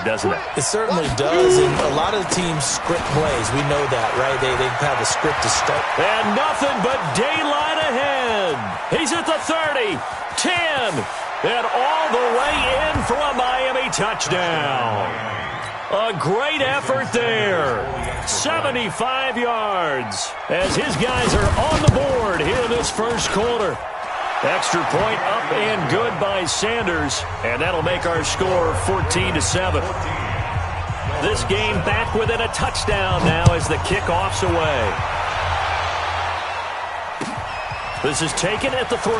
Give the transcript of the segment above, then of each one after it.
drive, doesn't it? It certainly does, and a lot of the teams script plays. We know that, right? They have a script to start. And nothing but daylight ahead. He's at the 30, 10, and all the way in for a Miami touchdown. A great effort there. 75 yards as his guys are on the board here in this first quarter. Extra point up and good by Sanders, and that'll make our score 14-7. This game back within a touchdown now as the kickoff's away. This is taken at the 3.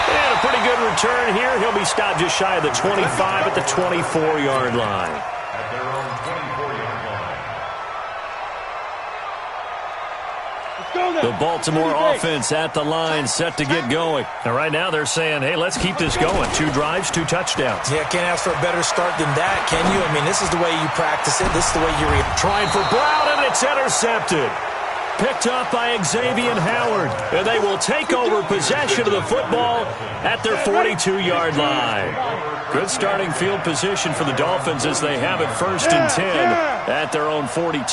And a pretty good return here. He'll be stopped just shy of the 25 at the 24-yard line. The Baltimore offense at the line, set to get going. And right now they're saying, hey, let's keep this going. 2 drives, 2 touchdowns. Yeah, can't ask for a better start than that, can you? I mean, this is the way you practice it. This is the way you react. Trying for Brown, and it's intercepted. Picked up by Xavier Howard. And they will take over possession of the football at their 42-yard line. Good starting field position for the Dolphins as they have it 1st and 10 at their own 42.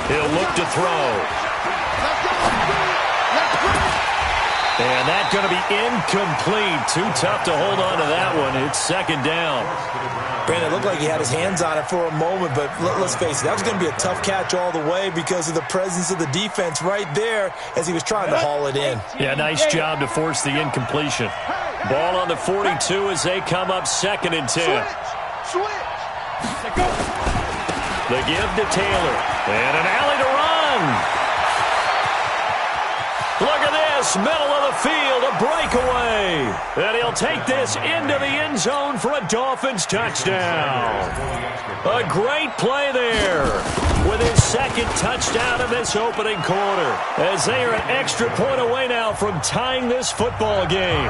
He'll look to throw. And that's going to be incomplete. Too tough to hold on to that one. It's 2nd down. Brandon, it looked like he had his hands on it for a moment, but let's face it, that was going to be a tough catch all the way because of the presence of the defense right there as he was trying to haul it in. Yeah, nice job to force the incompletion. Ball on the 42 as they come up 2nd and 10. The give to Taylor. And an alley to run. Look at this. Middle of the field. A breakaway. And he'll take this into the end zone for a Dolphins touchdown. A great play there with his 2nd touchdown of this opening quarter. As they are an extra point away now from tying this football game.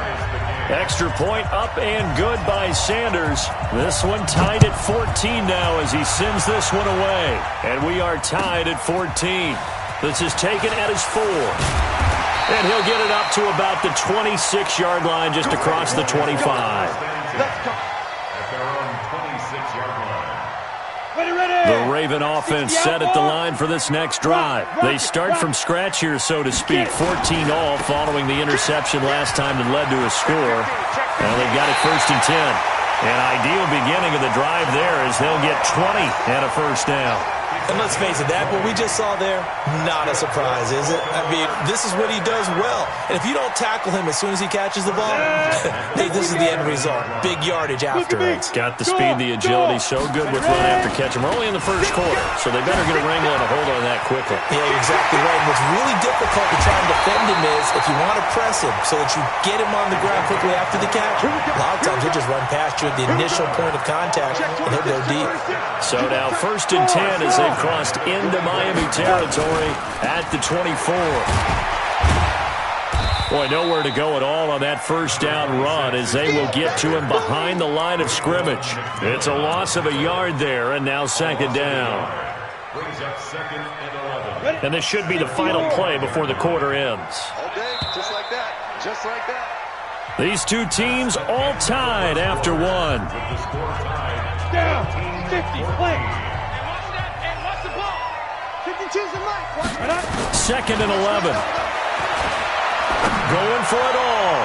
Extra point up and good by Sanders. This one tied at 14 now as he sends this one away. And we are tied at 14. This is taken at his 4. And he'll get it up to about the 26-yard line just across the 25. The Raven offense set at the line for this next drive. They start from scratch here, so to speak. 14 all following the interception last time that led to a score. Now they've got it 1st and 10. An ideal beginning of the drive there as they'll get 20 and a 1st down. And let's face it, that what we just saw there, not a surprise, is it? I mean, this is what he does well. And if you don't tackle him as soon as he catches the ball, hey, this is the end result. Big yardage afterwards. Got the speed, the agility, so good with run after catch. We're only in the first quarter, so they better get a wrangle and a hold on that quickly. Yeah, exactly right. And what's really difficult to try and defend him is if you want to press him so that you get him on the ground quickly after the catch, a lot of times he'll just run past you at the initial point of contact, and he'll go deep. So now 1st and 10 as they've crossed into Miami territory at the 24. Boy, nowhere to go at all on that 1st down run as they will get to him behind the line of scrimmage. It's a loss of a yard there, and now 2nd down. And this should be the final play before the quarter ends. Okay, just like that. Just like that. These two teams all tied after one. Down, 50, play. 2nd and 11. Going for it all.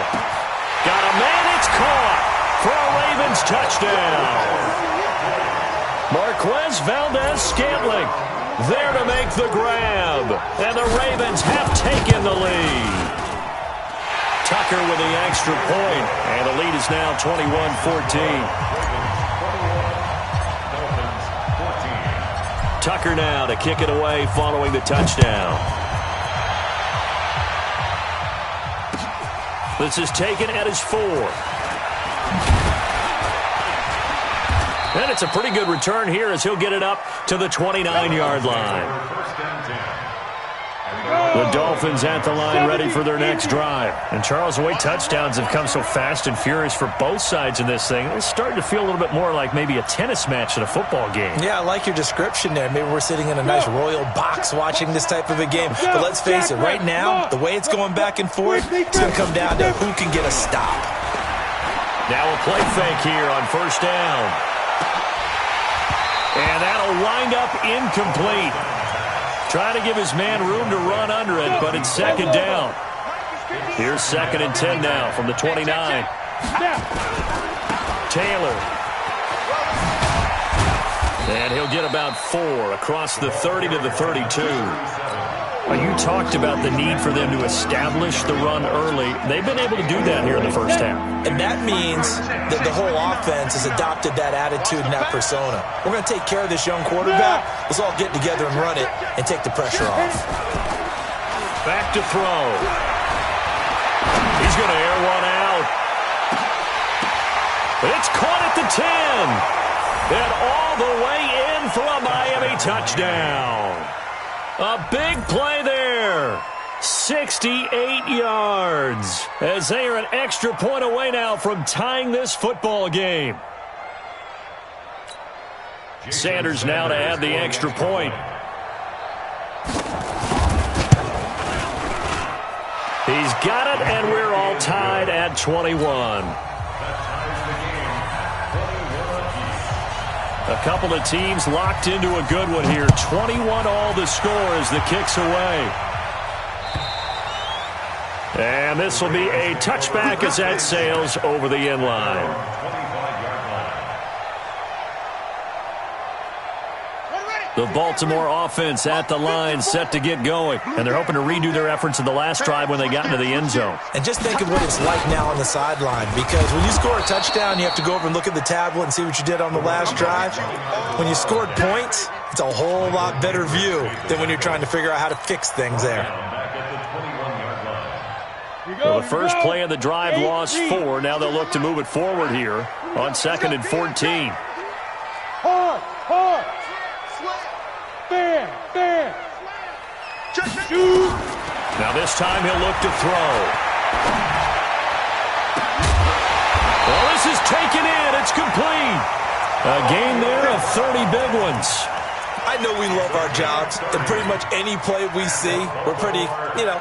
Got a man, it's caught for a Ravens touchdown. Marquez Valdez-Scantling there to make the grab. And the Ravens have taken the lead. Tucker with the extra point. And the lead is now 21-14. Tucker now to kick it away following the touchdown. This is taken at his 4. And it's a pretty good return here as he'll get it up to the 29-yard line. The Dolphins at the line ready for their next drive. And Charles, the way touchdowns have come so fast and furious for both sides in this thing, it's starting to feel a little bit more like maybe a tennis match than a football game. Yeah, I like your description there. Maybe we're sitting in a nice royal box watching this type of a game. But let's face it, right now, the way it's going back and forth, it's going to come down to who can get a stop. Now a play fake here on first down. And that'll wind up incomplete. Trying to give his man room to run under it, but it's second down. Here's 2nd and 10 now from the 29. Taylor. And he'll get about 4 across the 30 to the 32. You talked about the need for them to establish the run early. They've been able to do that here in the first half. And that means that the whole offense has adopted that attitude and that persona. We're going to take care of this young quarterback. Let's all get together and run it and take the pressure off. Back to throw. He's going to air one out. It's caught at the 10. And all the way in for a Miami touchdown. A big play there. 68 yards. As they are an extra point away now from tying this football game. Sanders now to add the extra point. He's got it, and we're all tied at 21. A couple of teams locked into a good one here. 21 all the score as the kick's away. And this will be a touchback as that sails over the end line. The Baltimore offense at the line set to get going. And they're hoping to redo their efforts in the last drive when they got into the end zone. And just think of what it's like now on the sideline. Because when you score a touchdown, you have to go over and look at the tablet and see what you did on the last drive. When you scored points, it's a whole lot better view than when you're trying to figure out how to fix things there. Well, the first play of the drive lost 4. Now they'll look to move it forward here on 2nd and 14. Hard. Fair. Now this time he'll look to throw. Well, this is taken in. It's complete. A gain there of 30 big ones. I know we love our jobs, and pretty much any play we see, we're pretty,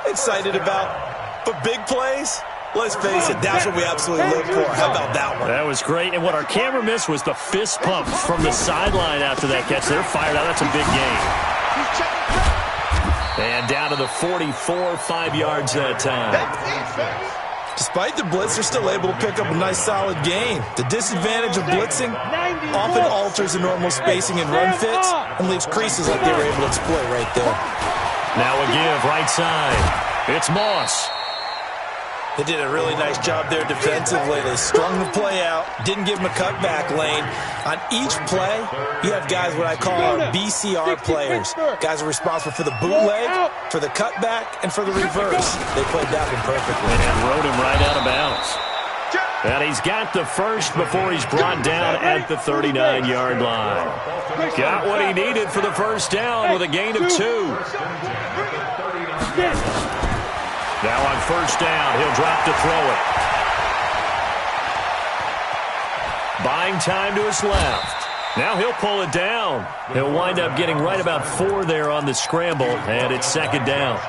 excited about. But big plays, let's face it, that's what we absolutely live for. How about that one? That was great. And what our camera missed was the fist pump from the sideline after that catch. They're fired out. That's a big gain. And down to the 44, 5 yards that time. Despite the blitz, they're still able to pick up a nice solid gain. The disadvantage of blitzing often alters the normal spacing and run fits and leaves creases like they were able to exploit right there. Now a give right side. It's Moss. They did a really nice job there defensively. They strung the play out, didn't give him a cutback lane. On each play, you have guys what I call our BCR players. Guys are responsible for the bootleg, for the cutback, and for the reverse. They played that one perfectly. And rode him right out of bounds. And he's got the first before he's brought down at the 39-yard line. Got what he needed for the first down with a gain of 2. Now on first down, he'll drop to throw it. Buying time to his left. Now he'll pull it down. He'll wind up getting right about 4 there on the scramble, and it's second down.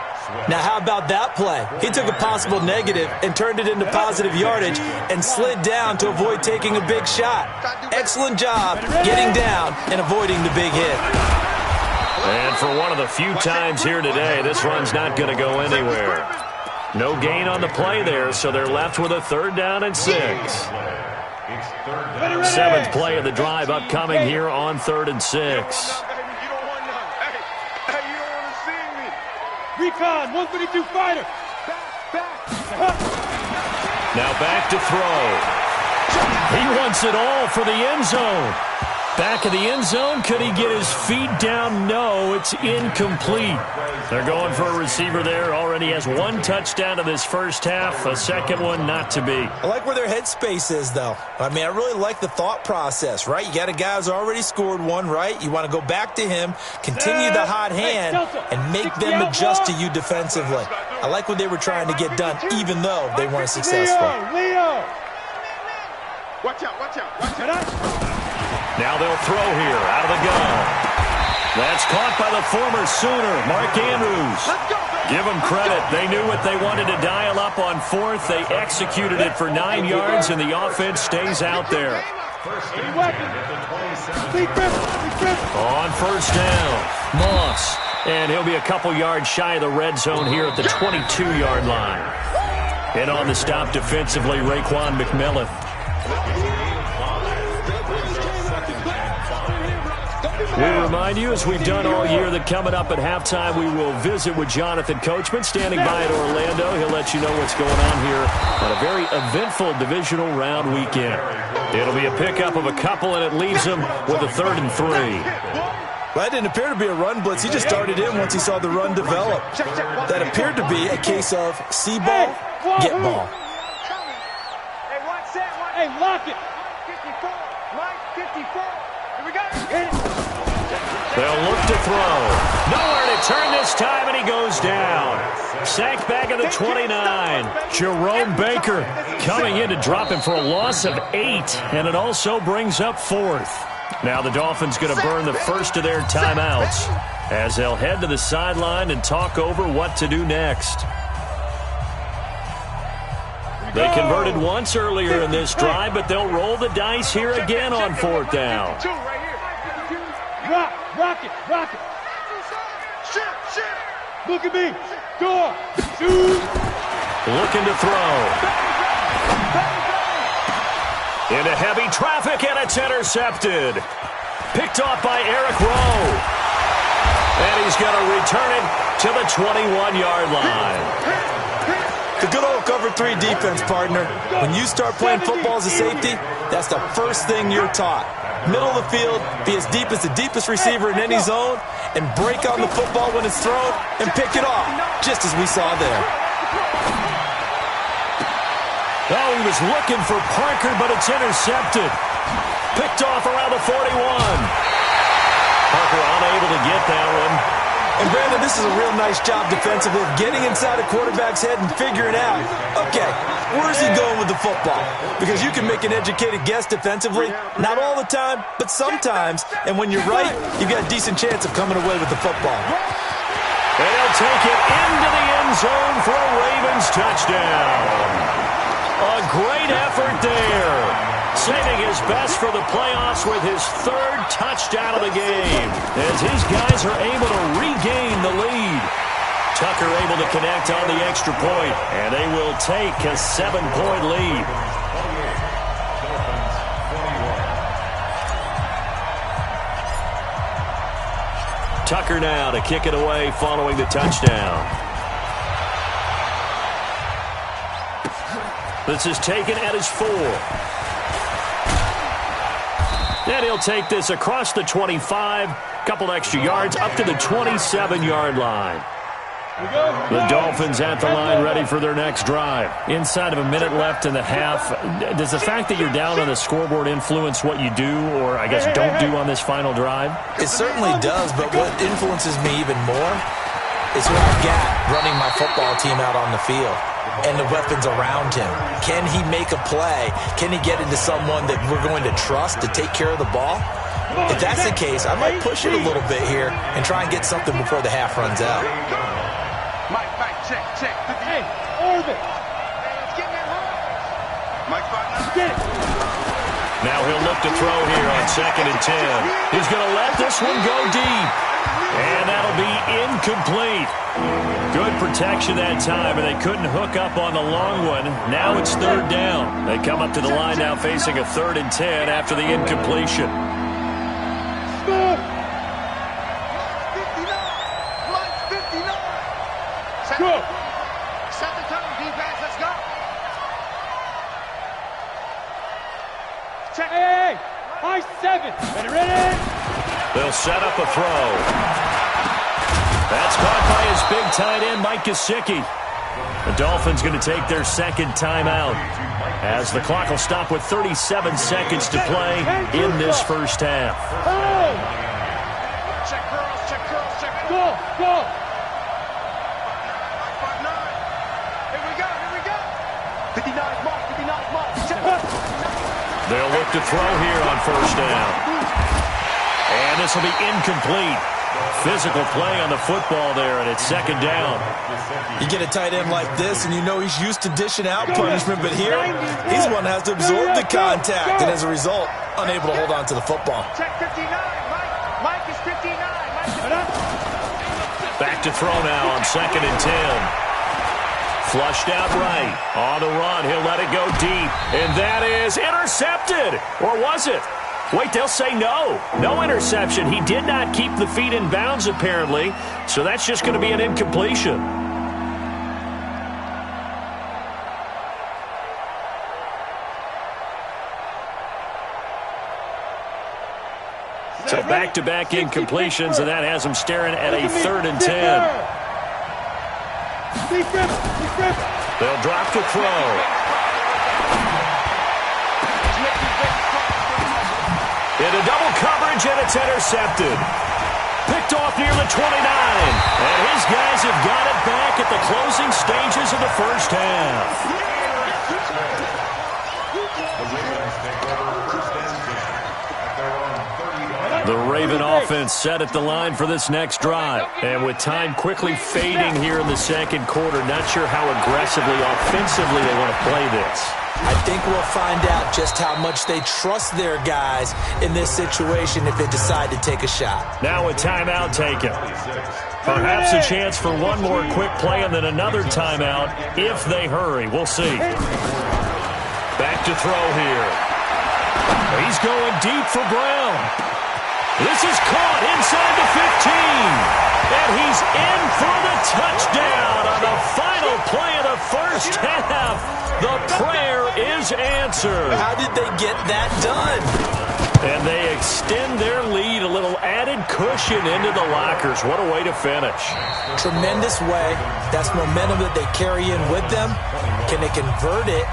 Now how about that play? He took a possible negative and turned it into positive yardage and slid down to avoid taking a big shot. Excellent job getting down and avoiding the big hit. And for one of the few times here today, this run's not going to go anywhere. No gain on the play there, so they're left with a 3rd down and 6. 7th play of the drive upcoming here on 3rd and 6. Recon, 132 fighter. Now back to throw. He wants it all for the end zone. Back of the end zone. Could he get his feet down? No, it's incomplete. They're going for a receiver there. Already has 1 touchdown in this first half. A second one not to be. I like where their headspace is, though. I mean, I really like the thought process, right? You got a guy who's already scored 1, right? You want to go back to him, continue the hot hand, and make them adjust to you defensively. I like what they were trying to get done, even though they weren't successful. Leo. Watch out. Now they'll throw here out of the gun. That's caught by the former Sooner, Mark Andrews. Give them credit. They knew what they wanted to dial up on fourth. They executed it for 9 yards, and the offense stays out there. On first down, Moss. And he'll be a couple yards shy of the red zone here at the 22-yard line. And on the stop defensively, Raekwon McMillan. We remind you, as we've done all year, that coming up at halftime, we will visit with Jonathan Coachman, standing by at Orlando. He'll let you know what's going on here on a very eventful divisional round weekend. It'll be a pickup of a couple, and it leaves them with a 3rd and 3. Well, that didn't appear to be a run blitz. He just started in once he saw the run develop. That appeared to be a case of see ball, get ball. Hey, lock it. 54. Mike, 54. Here we go. They'll look to throw. Nowhere to turn this time, and he goes down. Sacked back at the 29. Jerome Baker coming in to drop him for a loss of 8, and it also brings up 4th. Now the Dolphins going to burn the first of their timeouts as they'll head to the sideline and talk over what to do next. They converted once earlier in this drive, but they'll roll the dice here again on 4th down. Rock it. Look at me. Go. Shoot. Looking to throw. Into heavy traffic, and it's intercepted. Picked off by Eric Rowe. And he's going to return it to the 21-yard line. The good old cover 3 defense, partner. When you start playing football as a safety, that's the first thing you're taught. Middle of the field, be as deep as the deepest receiver in any zone, and break on the football when it's thrown and pick it off, just as we saw there. Oh, he was looking for Parker, but it's intercepted. Picked off around the 41. Parker unable to get that one. And Brandon, this is a real nice job defensively of getting inside a quarterback's head and figuring out, okay, where's he going with the football? Because you can make an educated guess defensively, not all the time, but sometimes. And when you're right, you've got a decent chance of coming away with the football. And he'll take it into the end zone for a Ravens touchdown. A great effort there. Saving his best for the playoffs with his 3rd touchdown of the game, as his guys are able to regain the lead. Tucker able to connect on the extra point, and they will take a 7-point lead. Tucker now to kick it away following the touchdown. This is taken at his 4. And he'll take this across the 25, couple extra yards, up to the 27-yard line. The Dolphins at the line ready for their next drive. Inside of a minute left in the half, does the fact that you're down on the scoreboard influence what you do, or I guess don't do on this final drive? It certainly does, but what influences me even more is who I've got running my football team out on the field and the weapons around him. Can he make a play? Can he get into someone that we're going to trust to take care of the ball? If that's the case, I might push it a little bit here and try and get something before the half runs out. Mike, check. Hey, Orbit. Let's get me home. Mike, get it. Now he'll look to throw here on 2nd and 10. He's going to let this one go deep. And that'll be incomplete. Good protection that time, and they couldn't hook up on the long one. Now it's 3rd down. They come up to the line now facing a 3rd and 10 after the incompletion. Go. Set the tone, defense. Let's go. Check. Hey. High 7. Ready? They'll set up a throw. That's caught by his big tight end, Mike Gesicki. The Dolphins going to take their 2nd timeout as the clock will stop with 37 seconds to play in this first half. Check curls. Go. Here we go. 59 mark. Check. They'll look to throw here on 1st down. And this will be incomplete. Physical play on the football there, and it's second down. You get a tight end like this, and you know he's used to dishing out punishment, but here, he's the one that has to absorb the contact, and as a result, unable to hold on to the football. Check 59. Mike is 59. Back to throw now on 2nd and 10. Flushed out right. On the run, he'll let it go deep, and that is intercepted. Or was it? Wait, they'll say no. No interception. He did not keep the feet in bounds, apparently, so that's just going to be an incompletion. So back-to-back incompletions, and that has him staring at a 3rd and 10. They'll drop to throw. Into double coverage, and it's intercepted. Picked off near the 29. And his guys have got it back at the closing stages of the first half. The Raven offense set at the line for this next drive. And with time quickly fading here in the second quarter, not sure how aggressively, offensively they want to play this. I think we'll find out just how much they trust their guys in this situation if they decide to take a shot. Now a timeout taken. Perhaps a chance for one more quick play and then another timeout if they hurry. We'll see. Back to throw here. He's going deep for Brown. This is caught inside the 15. And he's in for the touchdown on the final play of the first half. The prayer is answered. How did they get that done? And they extend their lead, a little added cushion into the lockers. What a way to finish. Tremendous way. That's momentum that they carry in with them. Can they convert it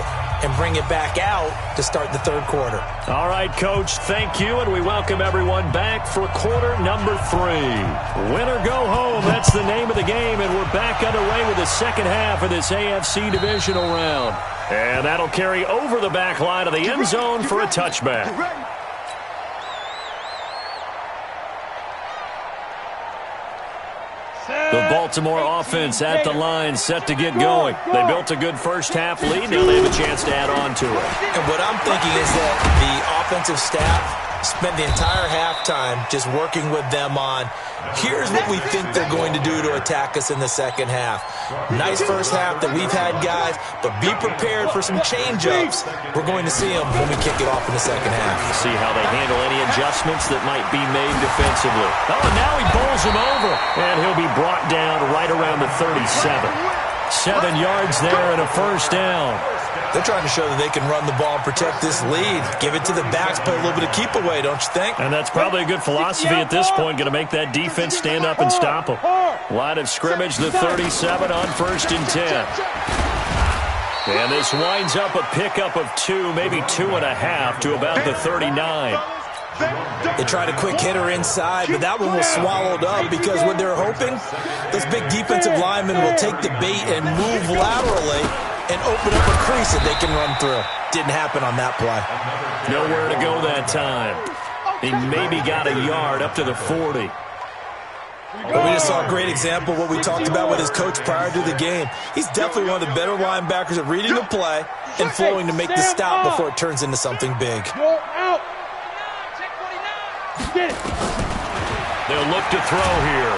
and bring it back out to start the third quarter? All right, Coach, thank you, and we welcome everyone back for quarter number 3. Win or go home, that's the name of the game, and we're back underway with the second half of this AFC divisional round. And that'll carry over the back line of the end zone for a touchback. The Baltimore offense at the line, set to get going. They built a good first half lead. Now they have a chance to add on to it. And what I'm thinking is that the offensive staff spent the entire halftime just working with them on, here's what we think they're going to do to attack us in the second half. Nice first half that we've had, guys, but be prepared for some change-ups. We're going to see them when we kick it off in the second half. See how they handle any adjustments that might be made defensively. Oh, and now he bowls him over, and he'll be brought down right around the 37. 7 yards there and a first down. They're trying to show that they can run the ball and protect this lead. Give it to the backs, play a little bit of keep away, don't you think? And that's probably a good philosophy at this point, going to make that defense stand up and stop them. Line of scrimmage, the 37 on 1st and 10. And this winds up a pickup of 2, maybe 2.5 to about the 39. They tried a quick hitter inside, but that one was swallowed up because what they're hoping, this big defensive lineman will take the bait and move laterally and open up a crease that they can run through. Didn't happen on that play. Nowhere to go that time. He maybe got a yard up to the 40. But we just saw a great example of what we talked about with his coach prior to the game. He's definitely one of the better linebackers at reading the play and flowing to make the stop before it turns into something big. They'll look to throw here.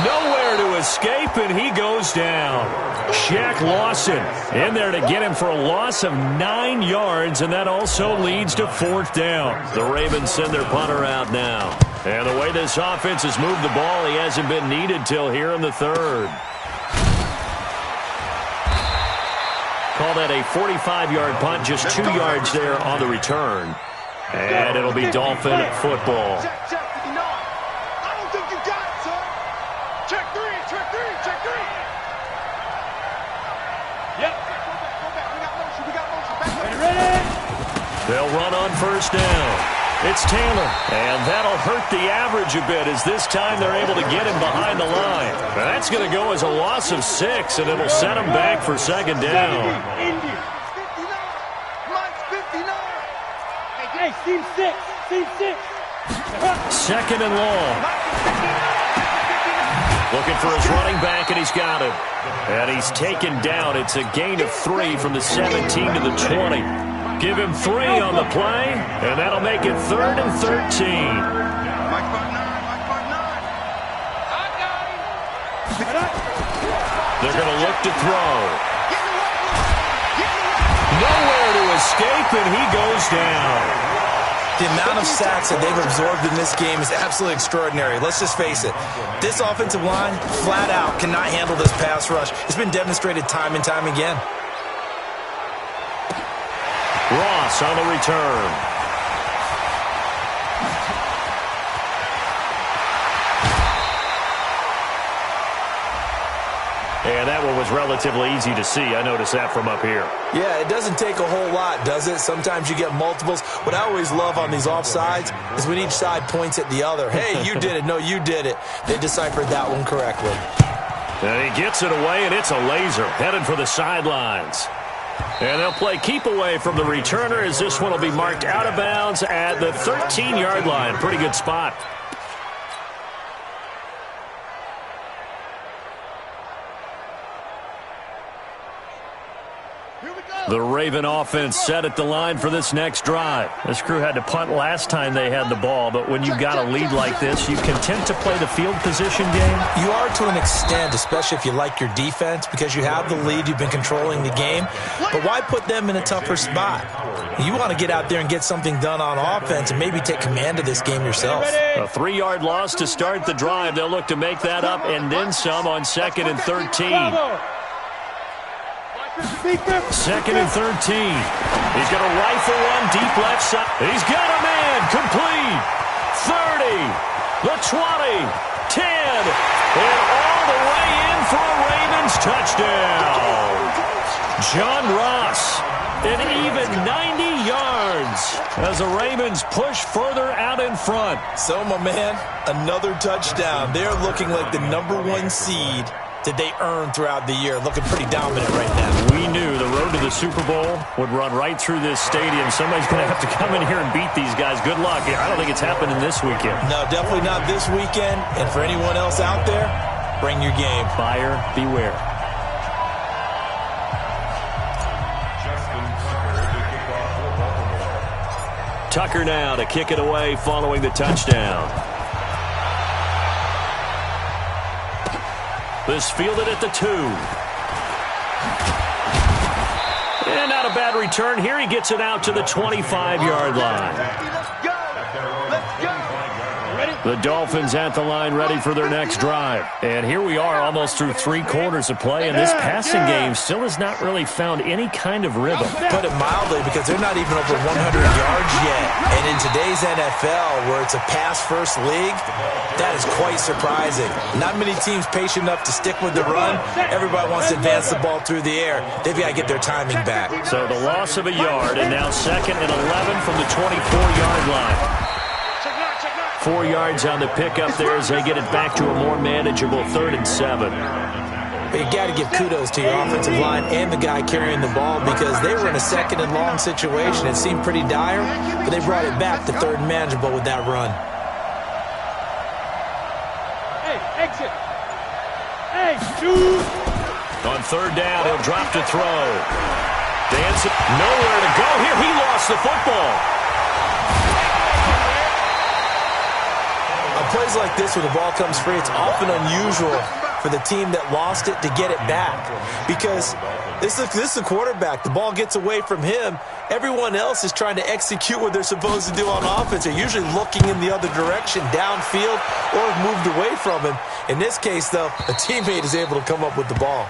Nowhere to escape, and he goes down. Shaq Lawson in there to get him for a loss of 9 yards, and that also leads to 4th down. The Ravens send their punter out now. And the way this offense has moved the ball, he hasn't been needed till here in the 3rd. Call that a 45-yard punt, just 2 yards there on the return. And it'll be Dolphin football. They'll run on 1st down. It's Taylor, and that'll hurt the average a bit as this time they're able to get him behind the line. That's going to go as a loss of 6, and it'll set him back for 2nd down. Hey, team 6. Second and long. Looking for his running back, and he's got him. And he's taken down. It's a gain of 3 from the 17 to the 20. Give him 3 on the play, and that'll make it 3rd and 13. They're going to look to throw. Nowhere to escape, and he goes down. The amount of sacks that they've absorbed in this game is absolutely extraordinary. Let's just face it. This offensive line, flat out, cannot handle this pass rush. It's been demonstrated time and time again. Ross on the return. And that one was relatively easy to see. I noticed that from up here. Yeah, it doesn't take a whole lot, does it? Sometimes you get multiples. What I always love on these offsides is when each side points at the other. Hey, you did it. No, you did it. They deciphered that one correctly. And he gets it away, and it's a laser headed for the sidelines. And they'll play keep away from the returner as this one will be marked out of bounds at the 13-yard line. Pretty good spot. The Raven offense set at the line for this next drive. This crew had to punt last time they had the ball, but when you've got a lead like this, you content to play the field position game? You are to an extent, especially if you like your defense, because you have the lead, you've been controlling the game. But why put them in a tougher spot? You want to get out there and get something done on offense and maybe take command of this game yourself. A 3-yard loss to start the drive. They'll look to make that up and then some on 2nd and 13. 2nd and 13. He's going to rifle one deep left side. He's got a man complete. 30, the 20, 10, and all the way in for a Ravens touchdown. John Ross, an even 90 yards as the Ravens push further out in front. So, my man, another touchdown. They're looking like the #1 seed that they earned throughout the year. Looking pretty dominant right now. We knew the road to the Super Bowl would run right through this stadium. Somebody's going to have to come in here and beat these guys. Good luck. I don't think it's happening this weekend. No, definitely not this weekend. And for anyone else out there, bring your game. Buyer beware. Tucker now to kick it away following the touchdown. This fielded at the 2. And not a bad return. Here he gets it out to the 25-yard line. The Dolphins at the line ready for their next drive. And here we are almost through 3 quarters of play, and this passing game still has not really found any kind of rhythm. Put it mildly, because they're not even over 100 yards yet. And in today's NFL, where it's a pass-first league, that is quite surprising. Not many teams patient enough to stick with the run. Everybody wants to advance the ball through the air. They've got to get their timing back. So the loss of a yard, and now 2nd and 11 from the 24-yard line. 4 yards on the pickup there as they get it back to a more manageable 3rd and 7. But you got to give kudos to your offensive line and the guy carrying the ball, because they were in a 2nd and long situation. It seemed pretty dire, but they brought it back to 3rd and manageable with that run. Hey, exit. Hey, dude. On 3rd down, he'll drop to throw. Dancing, nowhere to go here. He lost the football. Plays like this, when the ball comes free, it's often unusual for the team that lost it to get it back, because this is the quarterback. The ball gets away from him. Everyone else is trying to execute what they're supposed to do on offense. They're usually looking in the other direction, downfield, or have moved away from him. In this case, though, a teammate is able to come up with the ball.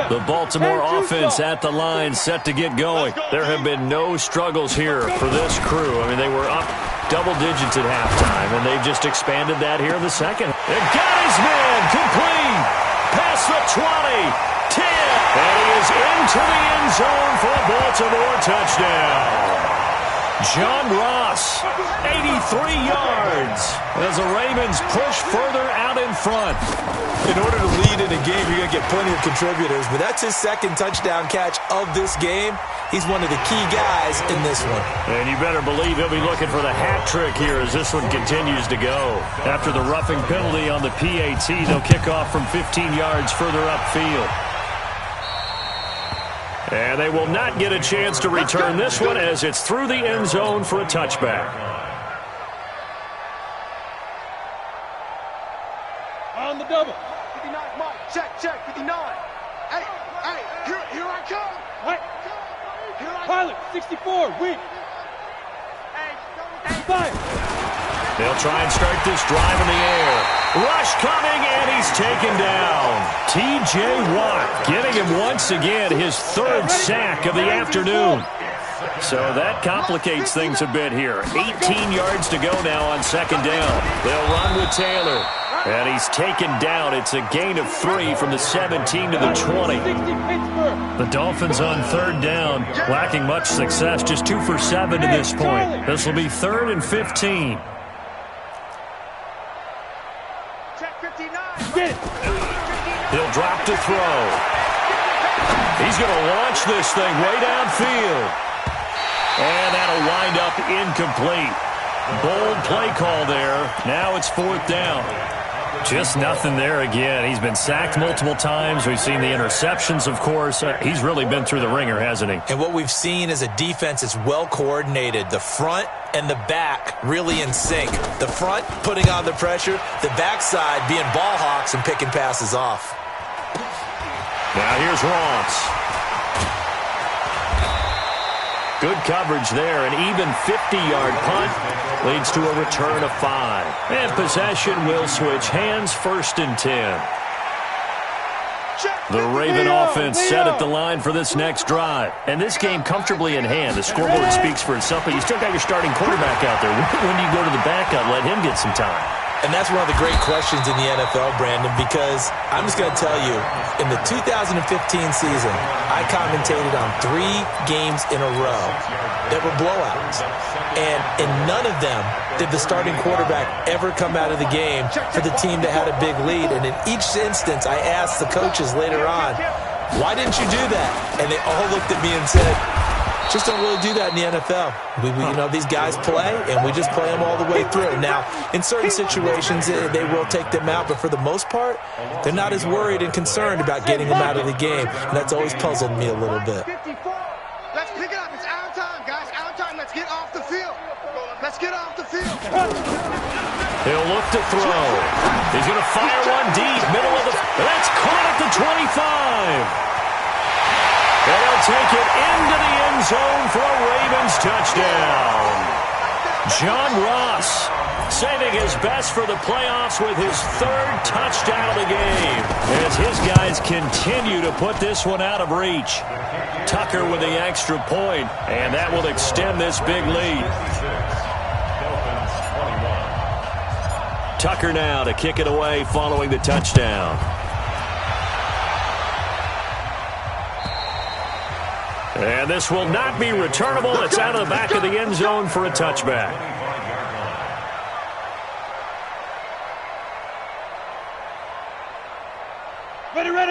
The Baltimore offense at the line, set to get going. There have been no struggles here for this crew. I mean, they were up double digits at halftime, and they've just expanded that here in the second. And got his man complete. Past the 20, 10, and he is into the end zone for a Baltimore touchdown. John Ross, 83 yards, as the Ravens push further out in front. In order to lead in a game, you're going to get plenty of contributors, but that's his second touchdown catch of this game. He's one of the key guys in this one. And you better believe he'll be looking for the hat trick here as this one continues to go. After the roughing penalty on the PAT, they'll kick off from 15 yards further upfield. And they will not get a chance to return this one as it's through the end zone for a touchback. On the double. 59, Mike. Check, 59. Hey, here I come. Right. Here I come. Pilot, 64, weak. Hey, Fire. They'll try and start this drive in the air. Rush coming, and he's taken down. T.J. Watt getting him once again his third sack of the afternoon. So that complicates things a bit here. 18 yards to go now on second down. They'll run with Taylor. And he's taken down. It's a gain of 3 from the 17 to the 20. The Dolphins on third down, lacking much success, just 2 for 7 to this point. This will be 3rd and 15. He'll drop to throw. He's going to launch this thing way downfield. And that'll wind up incomplete. Bold play call there. Now it's 4th down. Just nothing there again. He's been sacked multiple times. We've seen the interceptions, of course. He's really been through the ringer, hasn't he? And what we've seen is a defense that's well coordinated. The front and the back really in sync. The front putting on the pressure, the backside being ball hawks and picking passes off. Now here's Ross. Good coverage there. An even 50-yard punt leads to a return of 5. And possession will switch hands, 1st and 10. The Raven offense set at the line for this next drive. And this game comfortably in hand. The scoreboard speaks for itself, but you still got your starting quarterback out there. When do you go to the backup, let him get some time? And that's one of the great questions in the NFL, Brandon, because I'm just going to tell you, in the 2015 season, I commentated on 3 games in a row that were blowouts. And in none of them did the starting quarterback ever come out of the game for the team that had a big lead. And in each instance, I asked the coaches later on, why didn't you do that? And they all looked at me and said, just don't really do that in the NFL. These guys play, and we just play them all the way through. Now, in certain situations, they will take them out, but for the most part, they're not as worried and concerned about getting them out of the game, and that's always puzzled me a little bit. Let's pick it up. It's our time, guys. Our time. Let's get off the field. Let's get off the field. He'll look to throw. He's going to fire one deep, middle of the... That's caught at the 25. And he'll take it into the end zone for a Ravens touchdown. John Ross saving his best for the playoffs with his 3rd touchdown of the game as his guys continue to put this one out of reach. Tucker with the extra point, and that will extend this big lead. Tucker now to kick it away following the touchdown. And this will not be returnable. It's out of the back of the end zone for a touchback.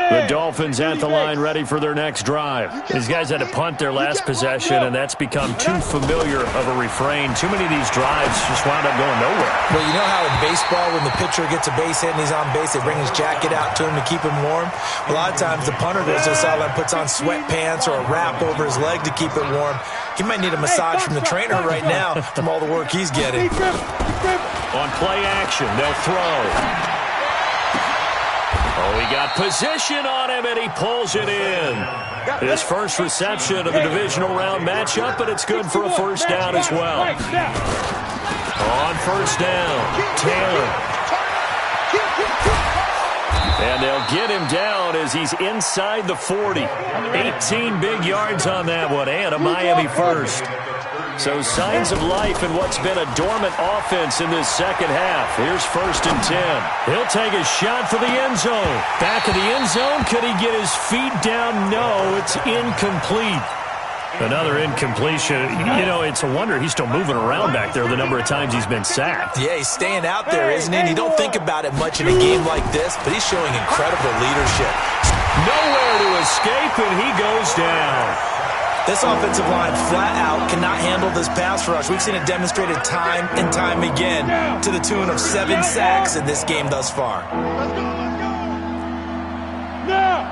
The Dolphins at the line ready for their next drive. These guys had to punt their last possession, and that's become too familiar of a refrain. Too many of these drives just wound up going nowhere. Well, you know how in baseball, when the pitcher gets a base hit and he's on base, they bring his jacket out to him to keep him warm? A lot of times the punter goes to the sideline, puts on sweatpants or a wrap over his leg to keep it warm. He might need a massage from the trainer right now from all the work he's getting. On play action, they'll throw. Oh, he got position on him, and he pulls it in. His first reception of the divisional round matchup, but it's good for a 1st down as well. On 1st down, Taylor. And they'll get him down as he's inside the 40. 18 big yards on that one, and a Miami 1st. So signs of life in what's been a dormant offense in this second half. Here's 1st and 10. He'll take a shot for the end zone. Back of the end zone. Could he get his feet down? No, it's incomplete. Another incompletion. You know, it's a wonder he's still moving around back there the number of times he's been sacked. Yeah, he's staying out there, isn't he? And you don't think about it much in a game like this, but he's showing incredible leadership. Nowhere to escape, and he goes down. This offensive line flat out cannot handle this pass rush. We've seen it demonstrated time and time again to the tune of 7 sacks in this game thus far. Let's go, let's go. Now.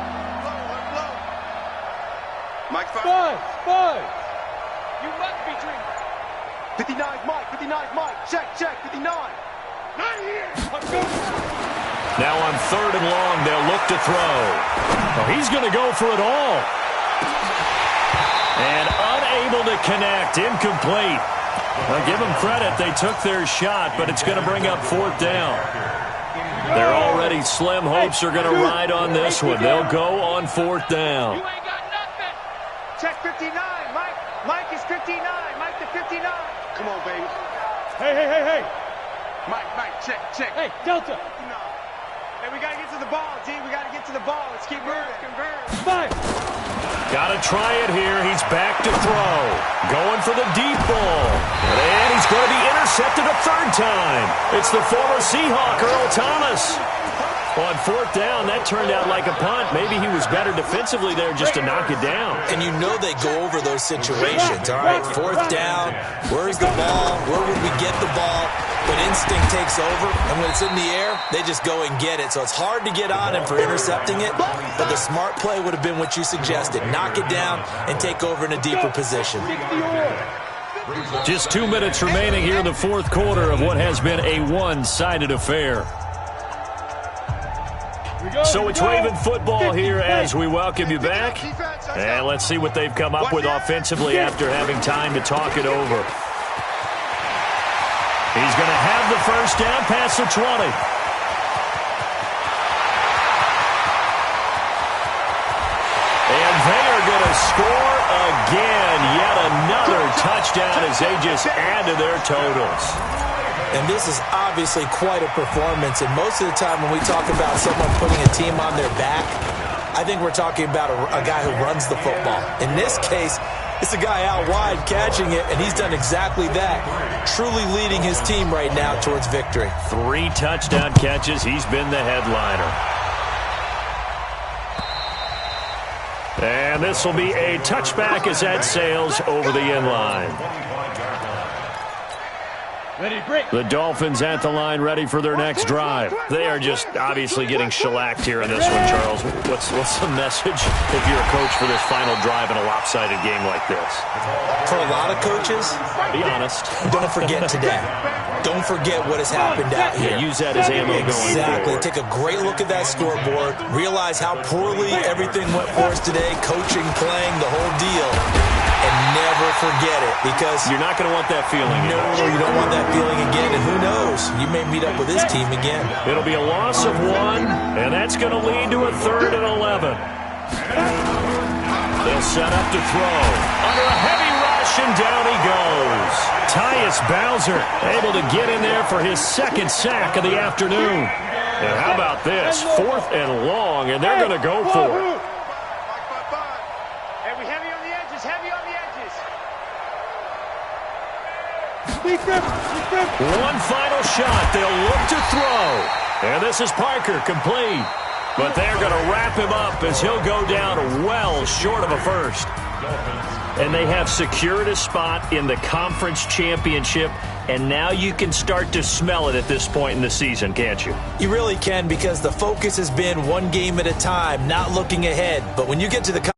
Mike, five. You must be dreaming. 59's Mike, 59's Mike. Check, 59. Not here. Let's go. Now on 3rd and long, they'll look to throw. Well, he's going to go for it all. And unable to connect, incomplete. Well, give them credit, they took their shot, but it's going to bring up 4th down. Their already slim hopes are going to ride on this one. They'll go on 4th down. You ain't got nothing. Check 59, Mike. Mike is 59. Mike to 59. Come on, baby. Hey. Mike, check. Hey, Delta. Hey, we got to get to the ball, D. We got to get to the ball. Let's keep moving. Convert. Got to try it here. He's back to throw. Going for the deep ball. And he's going to be intercepted a 3rd time. It's the former Seahawk, Earl Thomas. On 4th down, that turned out like a punt. Maybe he was better defensively there just to knock it down. And you know they go over those situations, all right? 4th down, where's the ball? Where would we get the ball? But instinct takes over, and when it's in the air, they just go and get it. So it's hard to get on him for intercepting it, but the smart play would have been what you suggested. Knock it down and take over in a deeper position. Just 2 minutes remaining here in the 4th quarter of what has been a one-sided affair. So it's Raven football here as we welcome you back. And let's see what they've come up with offensively after having time to talk it over. He's going to have the 1st down past the 20. And they are going to score again. Yet another touchdown as they just add to their totals. And this is obviously quite a performance. And most of the time when we talk about someone putting a team on their back, I think we're talking about a guy who runs the football. In this case, it's a guy out wide catching it, and he's done exactly that. Truly leading his team right now towards victory. 3 touchdown catches. He's been the headliner. And this will be a touchback as that sails over the end line. The Dolphins at the line, ready for their next drive. They are just obviously getting shellacked here in this one, Charles. What's the message if you're a coach for this final drive in a lopsided game like this? For a lot of coaches, be honest. Don't forget today. Don't forget what has happened out here. Yeah, use that as ammo going forward. Exactly. Take a great look at that scoreboard. Realize how poorly everything went for us today. Coaching, playing, the whole deal. And never forget it, because you're not going to want that feeling. No, you don't want that feeling again. And who knows? You may meet up with this team again. It'll be a loss of 1, and that's going to lead to a 3rd and 11. They'll set up to throw. Under a heavy rush, and down he goes. Tyus Bowser able to get in there for his 2nd sack of the afternoon. And how about this? 4th and long, and they're going to go for it. One final shot. They'll look to throw. And this is Parker, complete. But they're going to wrap him up as he'll go down well short of a 1st. And they have secured a spot in the conference championship. And now you can start to smell it at this point in the season, can't you? You really can, because the focus has been one game at a time, not looking ahead. But when you get to the